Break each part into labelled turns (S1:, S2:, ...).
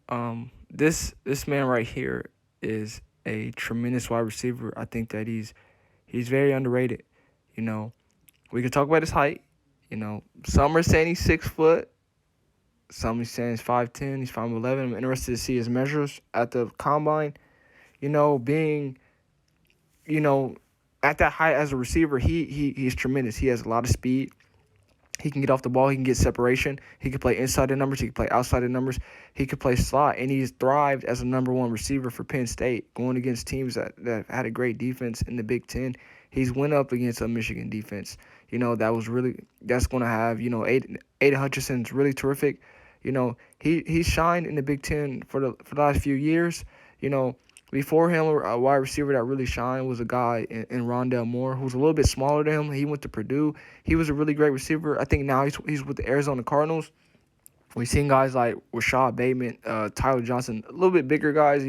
S1: This man right here is a tremendous wide receiver. I think that he's very underrated. You know, we could talk about his height. Some are saying he's 6 foot. Some are saying he's 5'10". He's 5'11". I'm interested to see his measures at the combine. Being you know at that height as a receiver, he's tremendous. He has a lot of speed. He can get off the ball. He can get separation. He can play inside the numbers. He can play outside the numbers. He can play slot, and he's thrived as a number one receiver for Penn State, going against teams that had a great defense in the Big Ten. He's went up against a Michigan defense. That's going to have Aiden Hutchinson's really terrific. He shined in the Big Ten for the last few years. You know, Before him, a wide receiver that really shined was a guy in Rondell Moore, who's a little bit smaller than him. He went to Purdue. He was a really great receiver. I think now he's with the Arizona Cardinals. We've seen guys like Rashad Bateman, Tyler Johnson, a little bit bigger guys.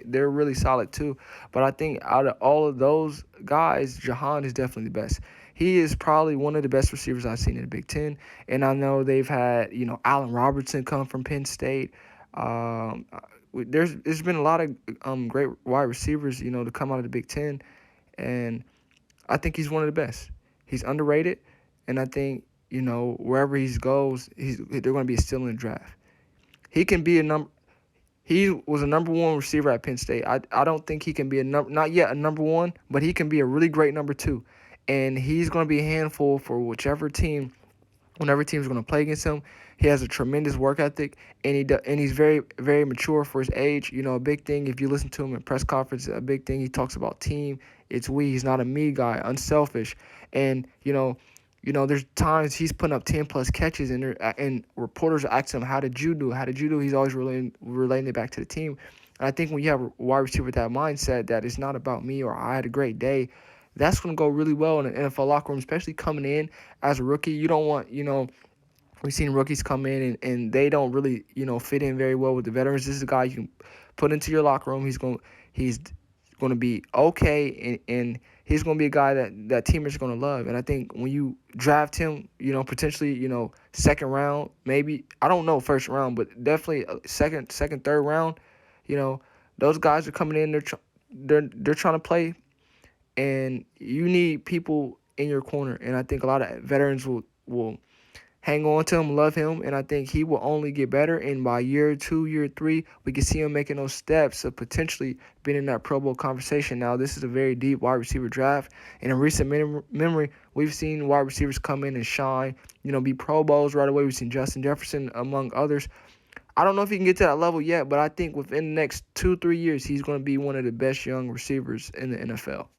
S1: They're really solid too. But I think out of all of those guys, Jahan is definitely the best. He is probably one of the best receivers I've seen in the Big Ten. And I know they've had, Allen Robertson come from Penn State. Um, there's been a lot of great wide receivers, to come out of the Big Ten, and I think he's one of the best. He's underrated, and I think wherever he goes, they're going to be still in the draft. He can be a number. He was a number one receiver at Penn State. I don't think he can be not yet a number one, but he can be a really great number two, and he's going to be a handful for whichever team. Whenever teams are going to play against him, he has a tremendous work ethic, and he's very, very mature for his age. A big thing, if you listen to him in press conference, a big thing he talks about team. It's we. He's not a me guy, unselfish. And, there's times he's putting up 10-plus catches, and reporters ask him, how did you do? How did you do? He's always relating it back to the team. And I think when you have a wide receiver with that mindset that it's not about me or I had a great day, that's going to go really well in an NFL locker room, especially coming in as a rookie. You don't want, we've seen rookies come in and they don't really, fit in very well with the veterans. This is a guy you can put into your locker room. He's going to be okay, and he's going to be a guy that teammates are going to love. And I think when you draft him, potentially, second round, maybe, I don't know first round, but definitely second, third round, those guys are coming in. They're trying to play. And you need people in your corner. And I think a lot of veterans will hang on to him, love him, and I think he will only get better. And by year 2, year 3, we can see him making those steps of potentially being in that Pro Bowl conversation. Now, this is a very deep wide receiver draft. And in recent memory, we've seen wide receivers come in and shine, be Pro Bowls right away. We've seen Justin Jefferson, among others. I don't know if he can get to that level yet, but I think within the next 2-3 years, he's going to be one of the best young receivers in the NFL.